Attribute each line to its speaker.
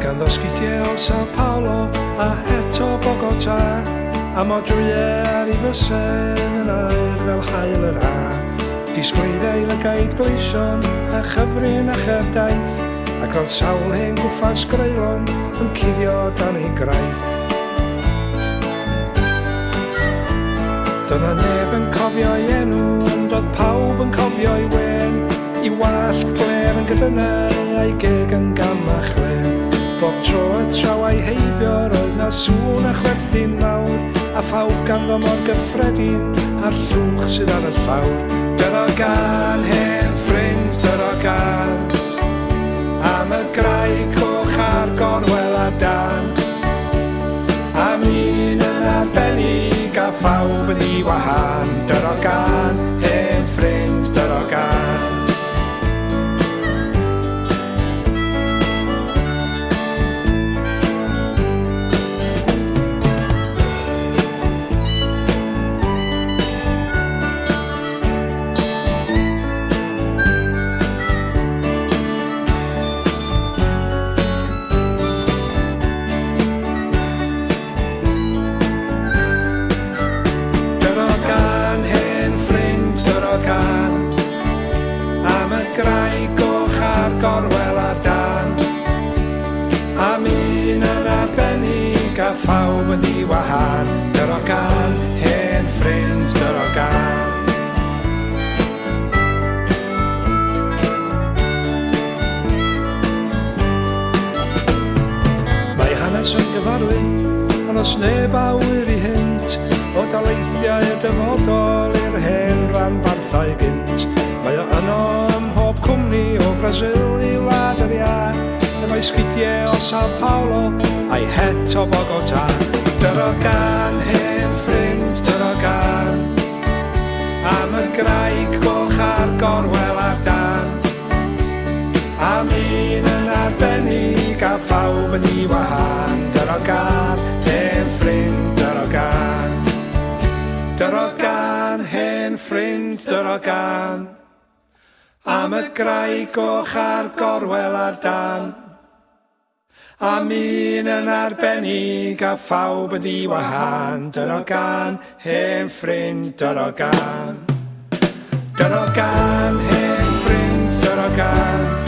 Speaker 1: gan ddosgidiau o Sao Paulo a eto Bogota, a modrwyau ar ei fysedd yn air fel hael yr ha. Disgleiriau lygaid gleision a chyfrin a cherdaeth, ac roedd sawl hen gwffas greulon yn cuddio dan ei graith. Doedd a neb yn cofio ei enw, ond oedd pawb yn cofio ei wen, i wallt bler yn gydynau a'i geg yn gamach len. Bob tro y traw a'i heibio roedd na sŵn a chwerthin mawr, a phawb ganddo mor gyffredin a'r llwch sydd ar y llawr. Dyrogan, hen ffrind, dyrogan, am y graig coch a'r gorwel a dan. Am un yn arbennig a phawb yn ei wahan. Dyrogan, hen ffrind, dyrogan. Graig goch a'r gorwel a dan. Am un yn arbennig a phawb yn ddiwahan. Dyrogan, hen ffrind, dyrogan. Mae hanes yn gyfarwy, ond os neb awyr i hynt, o daleithiau y dyfodol i'r hen ranbarthau gynt. Mae o yno ym mhob cwmni o Brasil i wlad yr ia, efo'i sgidiau o Sao Paulo a'i het o Bogota. Dyrogan, hen ffrind, dyrogan, am y graig goch a'r gorwel ar dan. Am un yn arbennig a phawb yn ei wahan. Dyrogan, hen ffrind, dyrogan. Dyrogan, hen ffrind, dyrogan, am y graig goch a'r gorwel ar dan. Am un yn arbennig a phawb yn ddiwahan. Dyrogan, hen ffrind, dyrogan. Dyrogan, hen ffrind, dyrogan.